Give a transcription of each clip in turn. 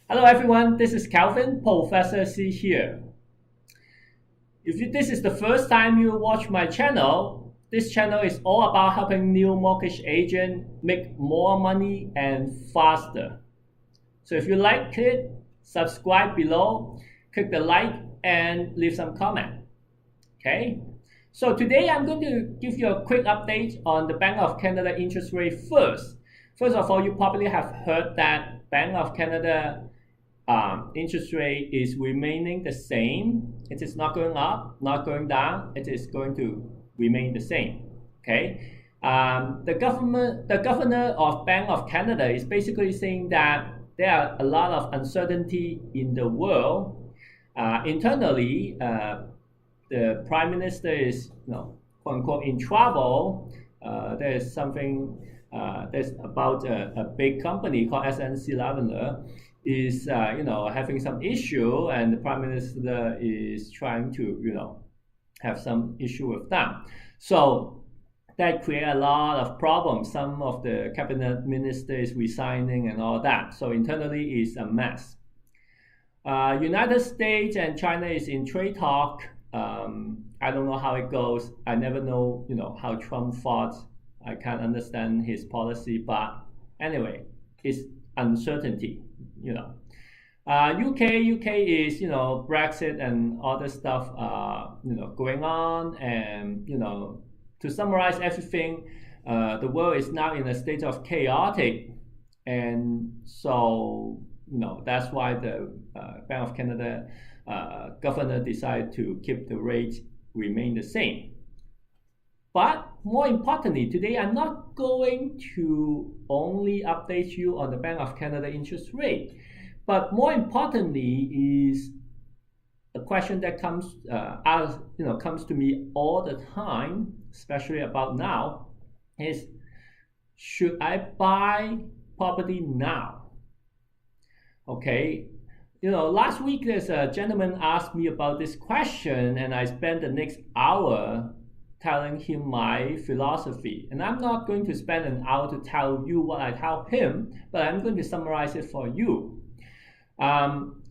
Hello everyone, this is Calvin, Professor C here. If this is the first time you watch my channel, this channel is all about helping new mortgage agents make more money and faster. So if you like it, subscribe below, click the like and leave some comment. Okay? So today I'm going to give you a quick update on the Bank of Canada interest rate first. First of all, you probably have heard that Bank of Canada interest rate is remaining the same. It is not going up, not going down. It is going to remain the same. Okay. The governor of Bank of Canada is basically saying that there are a lot of uncertainty in the world. Internally, the prime minister is, quote unquote, in trouble. There's something. There's about a big company called SNC Lavender is having some issue, and the prime minister is trying to have some issue with them. So that create a lot of problems. Some of the cabinet ministers resigning and all that. So internally is a mess. United States and China is in trade talk. I don't know how it goes. I never know how Trump fought. I can't understand his policy, but anyway, it's uncertainty. UK is Brexit and other stuff going on, and to summarize everything, the world is now in a state of chaotic, and so that's why the Bank of Canada governor decided to keep the rate remain the same. But more importantly, today I'm not going to only update you on the Bank of Canada interest rate, but more importantly is a question that comes to me all the time, especially about now, is should I buy property now? Okay. Last week there's a gentleman asked me about this question, and I spent the next hour telling him my philosophy. And I'm not going to spend an hour to tell you what I tell him, but I'm going to summarize it for you.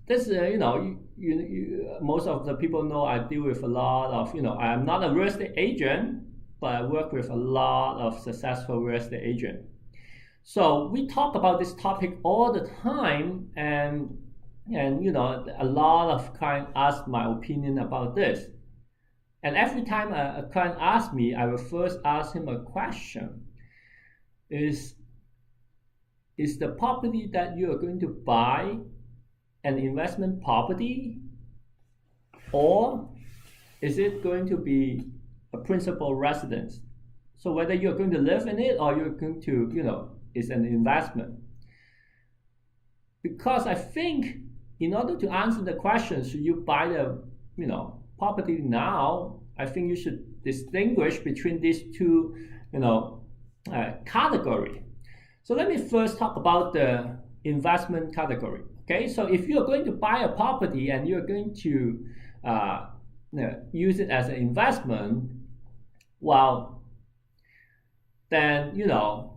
This most of the people know I deal with a lot of, I'm not a real estate agent, but I work with a lot of successful real estate agents. So we talk about this topic all the time, and a lot of clients ask my opinion about this. And every time a client asks me, I will first ask him a question. Is the property that you are going to buy an investment property, or is it going to be a principal residence? So whether you're going to live in it or you're going to, it's an investment. Because I think in order to answer the question, should you buy the, property now, I think you should distinguish between these two, category. So let me first talk about the investment category. Okay, so if you're going to buy a property and you're going to use it as an investment, well, then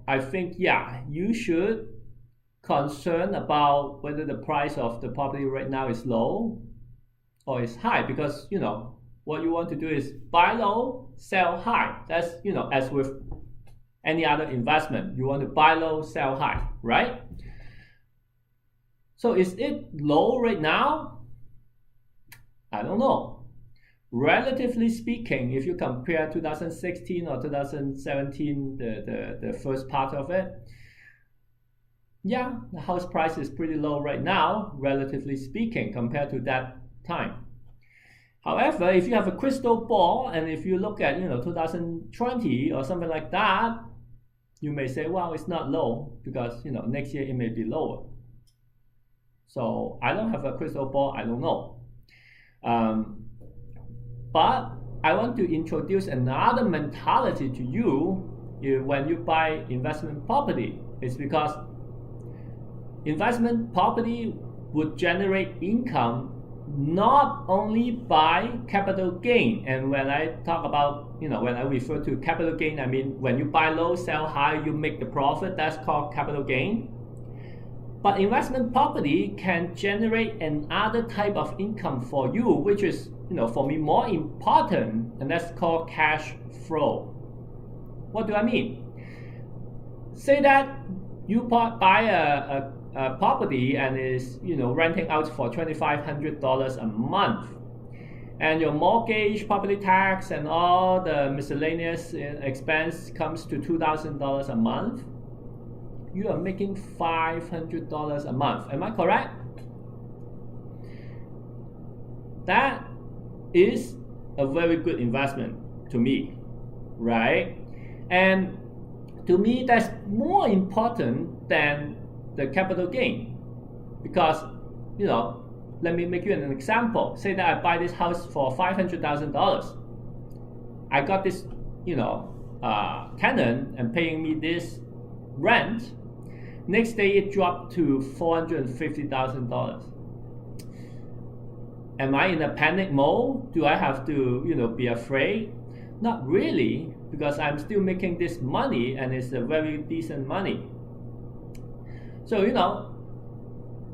I think you should concern about whether the price of the property right now is low or is high, because what you want to do is buy low, sell high. That's as with any other investment, you want to buy low, sell high, right? So is it low right now? I don't know. Relatively speaking, if you compare 2016 or 2017, the first part of it, the house price is pretty low right now, relatively speaking, compared to that time. However, if you have a crystal ball and if you look at 2020 or something like that, you may say, well, it's not low because next year it may be lower. So I don't have a crystal ball, I don't know. But I want to introduce another mentality to you when you buy investment property. It's because investment property would generate income not only by capital gain. And when I talk about, when I refer to capital gain, I mean when you buy low, sell high, you make the profit, that's called capital gain. But investment property can generate another type of income for you, which is, for me more important, and that's called cash flow. What do I mean? Say that you buy a property and is, renting out for $2,500 a month, and your mortgage, property tax, and all the miscellaneous expense comes to $2,000 a month. You are making $500 a month. Am I correct? That is a very good investment to me, right? And to me, that's more important than the capital gain, because, let me make you an example. Say that I buy this house for $500,000. I got this, tenant and paying me this rent. Next day it dropped to $450,000. Am I in a panic mode? Do I have to, be afraid? Not really, because I'm still making this money and it's a very decent money. So,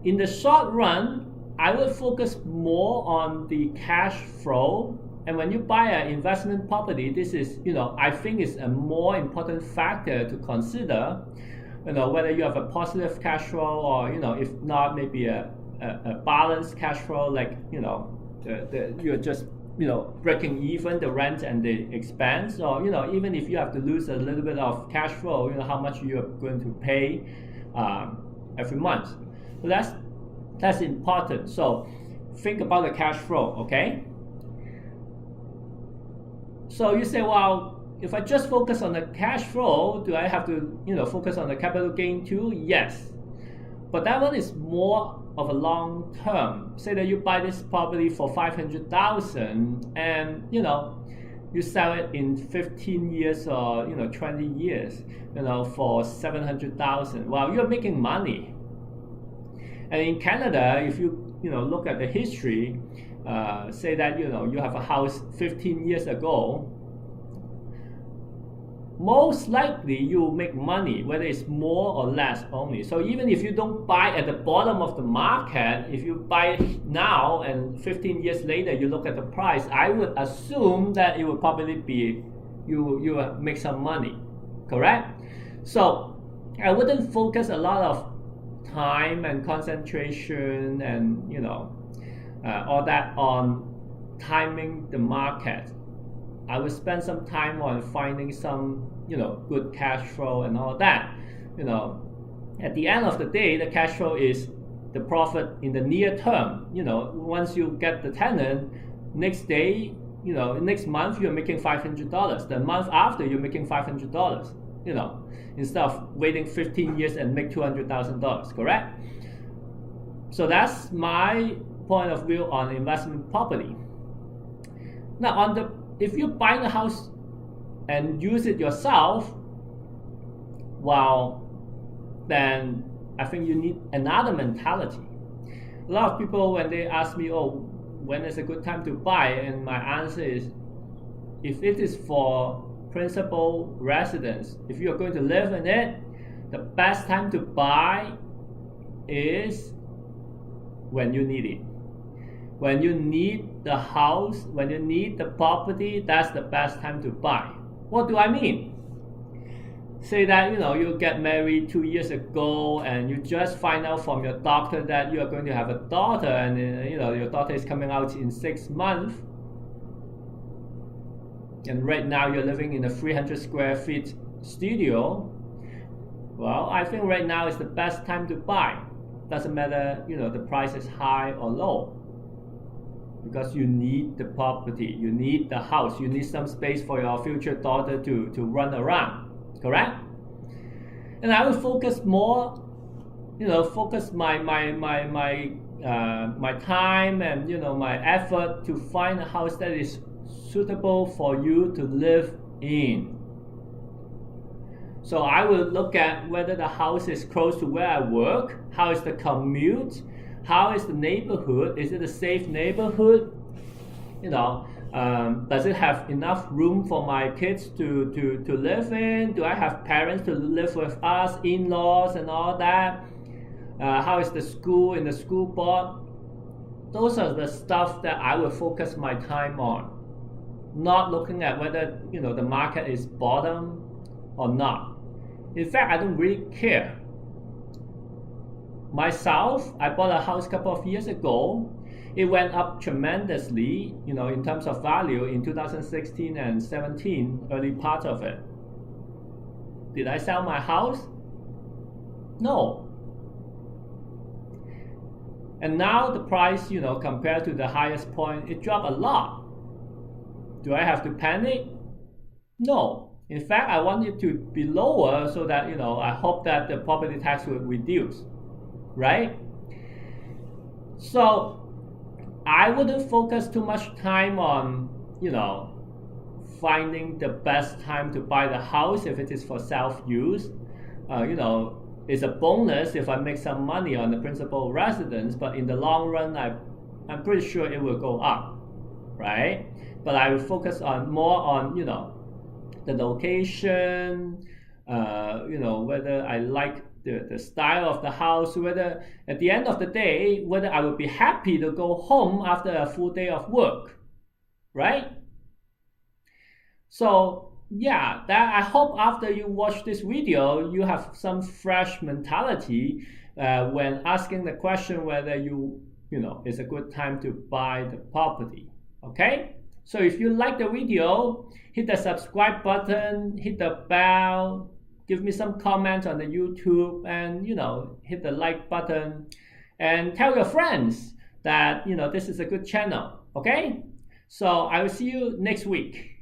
in the short run, I will focus more on the cash flow. And when you buy an investment property, this is, I think is a more important factor to consider, whether you have a positive cash flow or, if not, maybe a balanced cash flow, like, you're just, breaking even the rent and the expense, or, even if you have to lose a little bit of cash flow, how much you are going to pay every month. So that's important. So think about the cash flow, okay? So you say, well, if I just focus on the cash flow, do I have to, focus on the capital gain too? Yes. But that one is more of a long term. Say that you buy this property for $500,000 and, you sell it in 15 years or, 20 years, for $700,000. Well, you're making money. And in Canada, if you, look at the history, say that, you have a house 15 years ago, most likely you will make money, whether it's more or less only. So even if you don't buy at the bottom of the market, if you buy it now and 15 years later you look at the price, I would assume that it will probably be, you will make some money, correct? So I wouldn't focus a lot of time and concentration and all that on timing the market. I will spend some time on finding some, good cash flow and all that. At the end of the day, the cash flow is the profit in the near term. Once you get the tenant, next day, next month you're making $500. The month after you're making $500. Instead of waiting 15 years and make $200,000. Correct? So that's my point of view on investment property. Now, if you buy a house and use it yourself, well, then I think you need another mentality. A lot of people, when they ask me, when is a good time to buy? And my answer is, if it is for principal residence, if you are going to live in it, the best time to buy is when you need it. When you need the house, when you need the property, that's the best time to buy. What do I mean? Say that you get married 2 years ago and you just find out from your doctor that you are going to have a daughter, and your daughter is coming out in 6 months, and right now you're living in a 300 square feet studio. Well, I think right now is the best time to buy. Doesn't matter the price is high or low, because you need the property, you need the house, you need some space for your future daughter to run around, correct? And I will focus more, focus my time and my effort to find a house that is suitable for you to live in. So I will look at whether the house is close to where I work, how is the commute, how is the neighborhood, is it a safe neighborhood, does it have enough room for my kids to live in, do I have parents to live with us, in-laws and all that, how is the school in the school board. Those are the stuff that I will focus my time on, not looking at whether the market is bottom or not. In fact, I don't really care. Myself, I bought a house a couple of years ago. It went up tremendously, in terms of value in 2016 and 17, early part of it. Did I sell my house? No. And now the price, compared to the highest point, it dropped a lot. Do I have to panic? No. In fact, I want it to be lower so that, I hope that the property tax will reduce, right? So I wouldn't focus too much time on, finding the best time to buy the house if it is for self-use. It's a bonus if I make some money on the principal residence, but in the long run, I'm pretty sure it will go up, right? But I will focus more on, the location, whether I like the style of the house, whether at the end of the day, whether I would be happy to go home after a full day of work, right? So yeah, that I hope after you watch this video, you have some fresh mentality when asking the question whether it's a good time to buy the property. Okay? So if you like the video, hit the subscribe button, hit the bell, give me some comments on the YouTube, and hit the like button, and tell your friends that this is a good channel. Okay? So I will see you next week.